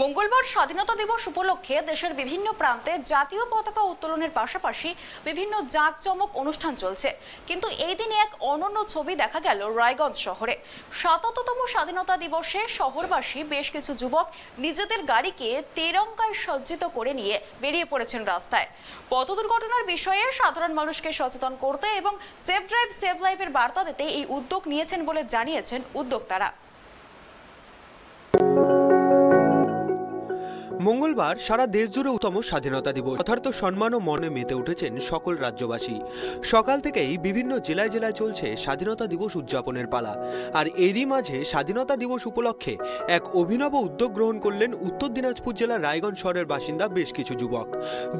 মঙ্গলবার স্বাধীনতা দিবস উপলক্ষে দেশের বিভিন্ন প্রান্তে জাতীয় পতাকা উত্তোলনের পাশাপাশি বিভিন্ন জাঁকজমক অনুষ্ঠান চলছে। কিন্তু এই দিনে এক অনন্য ছবি দেখা গেল রায়গঞ্জ শহরে। ৭৭তম স্বাধীনতা দিবসে শহরবাসী বেশ কিছু যুবক নিজেদের গাড়িকে তেরঙ্গায় সজ্জিত করে নিয়ে বেরিয়ে পড়েছেন রাস্তায়। পথ দুর্ঘটনার বিষয়ে সাধারণ মানুষকে সচেতন করতে এবং সেফ ড্রাইভ সেভ লাইফের বার্তা দিতে এই উদ্যোগ নিয়েছেন বলে জানিয়েছেন উদ্যোক্তারা। মঙ্গলবার সারা দেশ জুড়ে উত্তম স্বাধীনতা দিবস যথার্থ সম্মান ও মনে মেতে উঠেছেন সকল রাজ্যবাসী। সকাল থেকেই বিভিন্ন জেলায় জেলায় চলছে স্বাধীনতা দিবস উদযাপনের পালা। আর এরই মাঝে স্বাধীনতা দিবস উপলক্ষে এক অভিনব উদ্যোগ গ্রহণ করলেন উত্তর দিনাজপুর জেলার রায়গঞ্জ শহরের বাসিন্দা বেশ কিছু যুবক।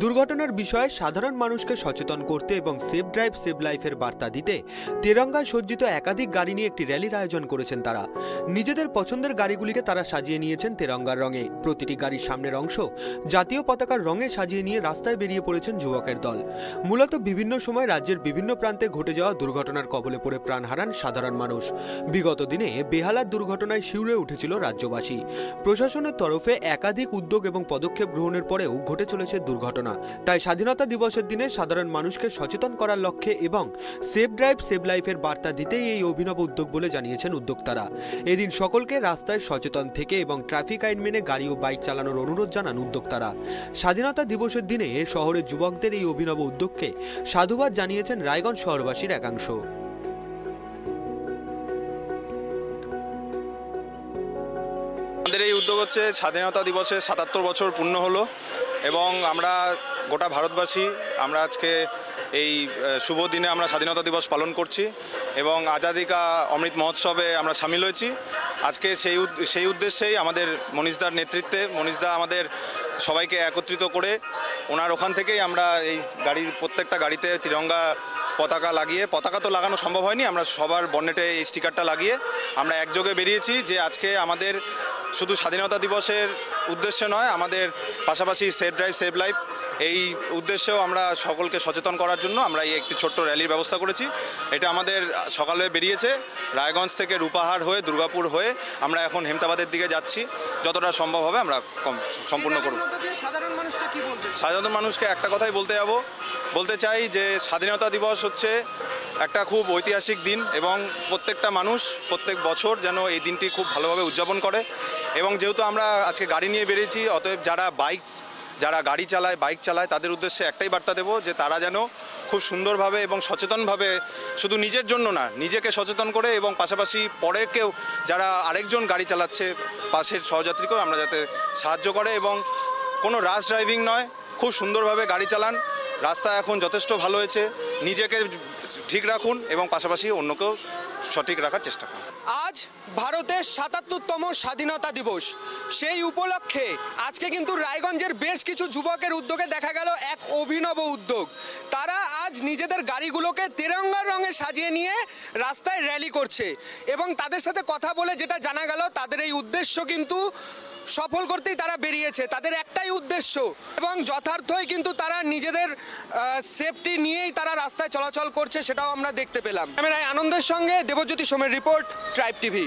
দুর্ঘটনার বিষয়ে সাধারণ মানুষকে সচেতন করতে এবং সেফ ড্রাইভ সেভ লাইফের বার্তা দিতে তেরঙ্গায় সজ্জিত একাধিক গাড়ি নিয়ে একটি র্যালির আয়োজন করেছেন তারা। নিজেদের পছন্দের গাড়িগুলিকে তারা সাজিয়ে নিয়েছেন তেরঙ্গার রঙে। প্রতিটি গাড়ির সামনের অংশ জাতীয় পতাকার রঙে সাজিয়ে নিয়ে রাস্তায় বেরিয়ে পড়েছেন যুবকের দল। মূলত বিভিন্ন সময় রাজ্যের বিভিন্ন প্রান্তে ঘটে যাওয়া দুর্ঘটনার কবলে পড়ে প্রাণ হারান সাধারণ মানুষ। বিগত দিনে বেহালার দুর্ঘটনায় শিউরে উঠেছিল রাজ্যবাসী। প্রশাসনের তরফে একাধিক উদ্যোগ এবং পদক্ষেপ গ্রহণের পরেও ঘটে চলেছে দুর্ঘটনা। তাই স্বাধীনতা দিবসের দিনে সাধারণ মানুষকে সচেতন করার লক্ষ্যে এবং সেফ ড্রাইভ সেভ লাইফের বার্তা দিতেই এই অভিনব উদ্যোগ বলে জানিয়েছেন উদ্যোক্তারা। এদিন সকলকে রাস্তায় সচেতন থেকে এবং ট্রাফিক আইন মেনে গাড়ি ও বাইক চালানোর অনুরোধ জানান উদ্যোক্তারা। স্বাধীনতা দিবসের দিনে শহরের যুবকদের এই অভিনব উদ্যোগকে সাধুবাদ জানিয়েছেন রায়গঞ্জ শহরবাসীর একাংশ। আমাদের এই উদ্যোগ হচ্ছে স্বাধীনতা দিবসের ৭৭ বছর পূর্ণ হলো এবং আমরা গোটা ভারতবাসী আমরা আজকে এই শুভ দিনে আমরা স্বাধীনতা দিবস পালন করছি এবং আজাদি কা অমৃত মহোৎসবে আমরা সামিল হয়েছি। আজকে সেই উদ্দেশ্যেই আমাদের মনীষদার নেতৃত্বে মনীষদা আমাদের সবাইকে একত্রিত করে ওনার ওখান থেকেই আমরা এই গাড়ির প্রত্যেকটা গাড়িতে তিরঙ্গা পতাকা লাগিয়ে, পতাকা তো লাগানো সম্ভব হয়নি, আমরা সবার বনেটে এই স্টিকারটা লাগিয়ে আমরা একযোগে বেরিয়েছি যে আজকে আমাদের শুধু স্বাধীনতা দিবসের উদ্দেশ্যে নয়, আমাদের পাশাপাশি সেফ ড্রাইভ সেভ লাইফ এই উদ্দেশ্যেও আমরা সকলকে সচেতন করার জন্য আমরা এই একটি ছোট্ট র্যালির ব্যবস্থা করেছি। এটা আমাদের সকালে বেরিয়েছে রায়গঞ্জ থেকে রূপাহার হয়ে দুর্গাপুর হয়ে আমরা এখন হেমতাবাদের দিকে যাচ্ছি। যতটা সম্ভব হবে আমরা সম্পূর্ণ করব। সাধারণ মানুষকে একটা কথাই বলতে চাই যে স্বাধীনতা দিবস হচ্ছে একটা খুব ঐতিহাসিক দিন এবং প্রত্যেকটা মানুষ প্রত্যেক বছর যেন এই দিনটি খুব ভালোভাবে উদযাপন করে। এবং যেহেতু আমরা আজকে গাড়ি নিয়ে বেরিয়েছি, অতএব যারা গাড়ি চালায় বাইক চালায় তাদের উদ্দেশ্যে একটাই বার্তা দেব যে তারা যেন খুব সুন্দরভাবে এবং সচেতনভাবে শুধু নিজের জন্য না, নিজেকে সচেতন করে এবং পাশাপাশি পরের কেউ যারা আরেকজন গাড়ি চালাচ্ছে পাশের সহযাত্রীকেও আমরা যাতে সাহায্য করে এবং কোনো রাশ ড্রাইভিং নয়, খুব সুন্দরভাবে গাড়ি চালান। রাস্তা এখন যথেষ্ট ভালো হয়েছে, নিজেকে ঠিক রাখুন এবং পাশাপাশি অন্যকেও সঠিক রাখার চেষ্টা করুন। আজ ভারতের ৭৭তম স্বাধীনতা দিবস, সেই উপলক্ষে আজকে কিন্তু রায়গঞ্জের বেশ কিছু যুবকের উদ্যোগে দেখা গেল এক অভিনব উদ্যোগ। তারা আজ নিজেদের গাড়িগুলোকে তেরঙ্গার রঙে সাজিয়ে নিয়ে রাস্তায় র্যালি করছে এবং তাদের সাথে কথা বলে যেটা জানা গেল তাদের এই উদ্দেশ্য কিন্তু সফল করতেই তারা বেরিয়েছে। তাদের একটাই উদ্দেশ্য এবং যথার্থই কিন্তু তারা নিজেদের সেফটি নিয়েই তারা রাস্তায় চলাচল করছে, সেটাও আমরা দেখতে পেলাম। ক্যামেরায় আনন্দের সঙ্গে দেবজ্যোতি সোমের রিপোর্ট, ট্রাইব টিভি।